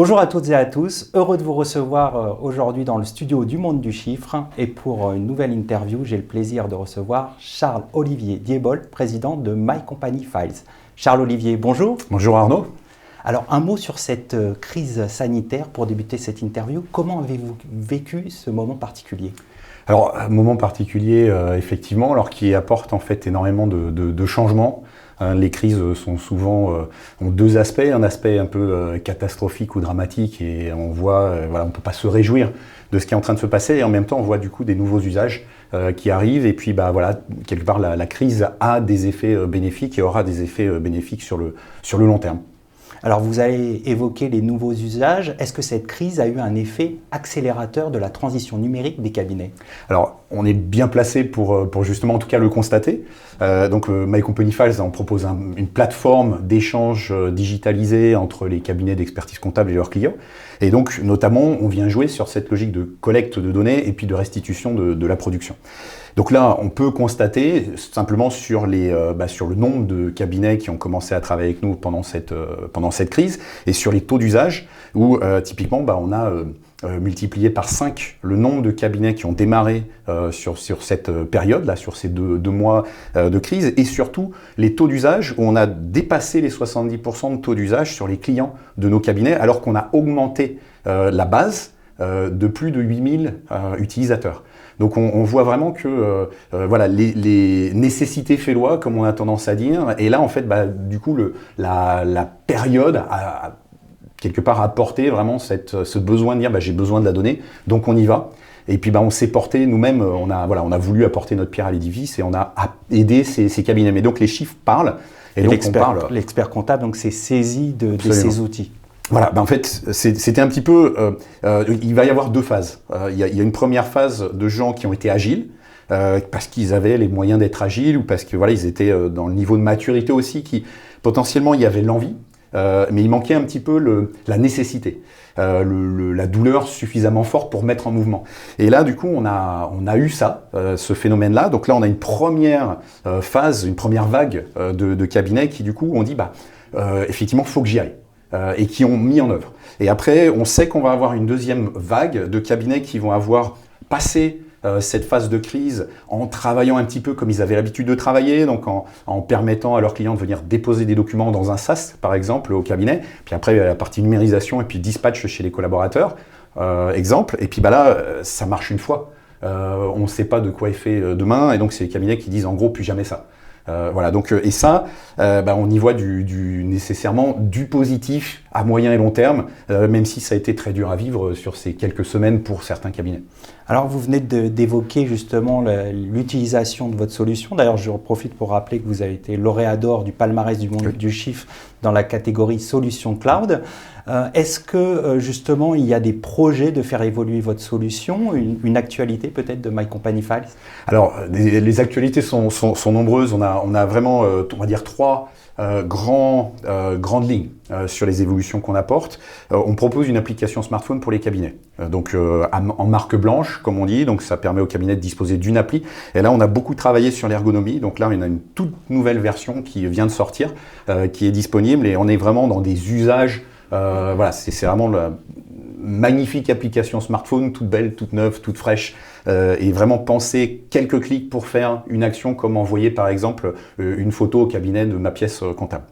Bonjour à toutes et à tous, heureux de vous recevoir aujourd'hui dans le studio du Monde du Chiffre. Et pour une nouvelle interview, j'ai le plaisir de recevoir Charles-Olivier Diebold, président de My Company Files. Charles-Olivier, bonjour. Bonjour Arnaud. Alors un mot sur cette crise sanitaire pour débuter cette interview. Comment avez-vous vécu ce moment particulier ? Alors, un moment particulier, effectivement, alors qui apporte en fait énormément de changements. Les crises sont souvent ont deux aspects, un aspect un peu catastrophique ou dramatique, et on voit, voilà, on peut pas se réjouir de ce qui est en train de se passer, et en même temps on voit du coup des nouveaux usages qui arrivent, et puis bah voilà, quelque part la crise a des effets bénéfiques et aura des effets bénéfiques sur le long terme. Alors vous avez évoqué les nouveaux usages. Est-ce que cette crise a eu un effet accélérateur de la transition numérique des cabinets ? Alors on est bien placé pour justement en tout cas le constater. Donc My Company Files, on propose une plateforme d'échange digitalisé entre les cabinets d'expertise comptable et leurs clients. Et donc notamment on vient jouer sur cette logique de collecte de données et puis de restitution de la production. Donc là, on peut constater simplement sur le nombre de cabinets qui ont commencé à travailler avec nous pendant cette crise et sur les taux d'usage où typiquement on a multiplié par 5 le nombre de cabinets qui ont démarré sur cette période-là, sur ces deux mois de crise, et surtout les taux d'usage où on a dépassé les 70% de taux d'usage sur les clients de nos cabinets alors qu'on a augmenté la base de plus de 8000 utilisateurs. Donc on voit vraiment que voilà, les nécessités fait loi, comme on a tendance à dire, et là en fait du coup la période a quelque part apporté vraiment ce besoin de dire j'ai besoin de la donnée, donc on y va. Et puis on s'est porté nous-mêmes, on a voulu apporter notre pierre à l'édifice et on a aidé ces cabinets. Mais donc les chiffres parlent, et donc on parle. L'expert comptable donc s'est saisi de ces outils. Voilà, en fait, c'était un petit peu... il va y avoir deux phases. Il y a une première phase de gens qui ont été agiles, parce qu'ils avaient les moyens d'être agiles, ou parce que voilà, ils étaient dans le niveau de maturité aussi, qui potentiellement il y avait l'envie, mais il manquait un petit peu la nécessité, la douleur suffisamment forte pour mettre en mouvement. Et là, du coup, on a eu ça, ce phénomène-là. Donc là, on a une première phase, une première vague de cabinets qui, du coup, ont dit, effectivement, il faut que j'y aille. Et qui ont mis en œuvre. Et après, on sait qu'on va avoir une deuxième vague de cabinets qui vont avoir passé cette phase de crise en travaillant un petit peu comme ils avaient l'habitude de travailler, donc en permettant à leurs clients de venir déposer des documents dans un SaaS, par exemple, au cabinet. Puis après, il y a la partie numérisation et puis dispatch chez les collaborateurs, exemple. Et puis là, ça marche une fois. On ne sait pas de quoi est fait demain, et donc c'est les cabinets qui disent en gros plus jamais ça. Voilà, donc, et ça, on y voit nécessairement du positif à moyen et long terme, même si ça a été très dur à vivre sur ces quelques semaines pour certains cabinets. Alors vous venez d'évoquer justement l'utilisation de votre solution. D'ailleurs, je profite pour rappeler que vous avez été lauréat d'or du palmarès du Monde du Chiffre dans la catégorie Solutions Cloud. Est-ce que justement il y a des projets de faire évoluer votre solution, une actualité peut-être de My Company Files ? Alors les actualités sont nombreuses. On a vraiment, on va dire, trois grandes lignes sur les évolutions qu'on apporte. On propose une application smartphone pour les cabinets, donc en marque blanche comme on dit, donc ça permet aux cabinets de disposer d'une appli. Et là on a beaucoup travaillé sur l'ergonomie, donc là on a une toute nouvelle version qui vient de sortir, qui est disponible, et on est vraiment dans des usages, voilà, c'est vraiment la magnifique application smartphone, toute belle, toute neuve, toute fraîche, et vraiment penser quelques clics pour faire une action comme envoyer par exemple une photo au cabinet de ma pièce comptable.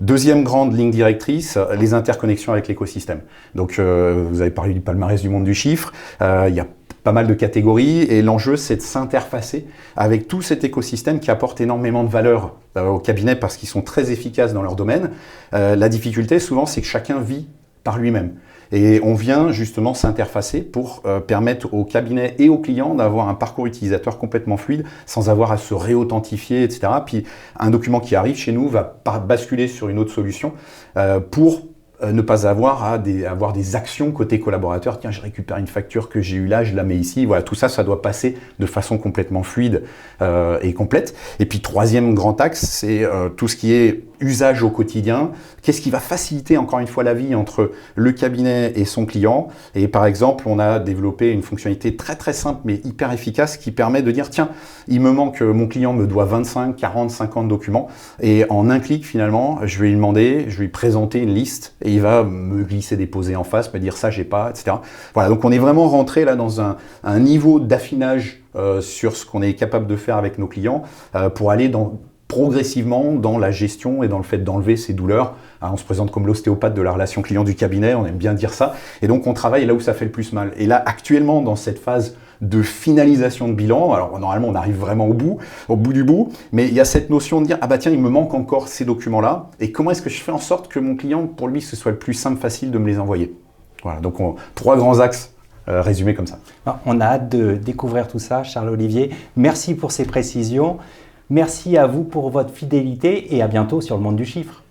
Deuxième grande ligne directrice, les interconnexions avec l'écosystème. Donc vous avez parlé du palmarès du Monde du Chiffre, il y a pas mal de catégories, et l'enjeu c'est de s'interfacer avec tout cet écosystème qui apporte énormément de valeur au cabinet parce qu'ils sont très efficaces dans leur domaine. La difficulté souvent c'est que chacun vit par lui-même. Et on vient justement s'interfacer pour permettre aux cabinets et aux clients d'avoir un parcours utilisateur complètement fluide sans avoir à se réauthentifier, etc. Puis un document qui arrive chez nous va basculer sur une autre solution pour ne pas avoir à avoir des actions côté collaborateur. Tiens, je récupère une facture que j'ai eue là, je la mets ici. Voilà, tout ça, ça doit passer de façon complètement fluide et complète. Et puis, troisième grand axe, c'est tout ce qui est usage au quotidien, qu'est-ce qui va faciliter encore une fois la vie entre le cabinet et son client. Et par exemple, on a développé une fonctionnalité très très simple mais hyper efficace qui permet de dire tiens, il me manque, mon client me doit 25, 40, 50 documents et en un clic finalement, je vais lui demander, je vais lui présenter une liste et il va me glisser, déposer en face, me dire ça j'ai pas, etc. Voilà, donc on est vraiment rentré là dans un niveau d'affinage sur ce qu'on est capable de faire avec nos clients pour aller progressivement dans la gestion et dans le fait d'enlever ces douleurs. On se présente comme l'ostéopathe de la relation client du cabinet, on aime bien dire ça. Et donc on travaille là où ça fait le plus mal. Et là, actuellement, dans cette phase de finalisation de bilan, alors normalement on arrive vraiment au bout du bout, mais il y a cette notion de dire ah bah tiens, il me manque encore ces documents-là, et comment est-ce que je fais en sorte que mon client, pour lui, ce soit le plus simple, facile de me les envoyer. Voilà, donc 3 grands axes résumés comme ça. On a hâte de découvrir tout ça, Charles-Olivier. Merci pour ces précisions. Merci à vous pour votre fidélité et à bientôt sur le monde du chiffre.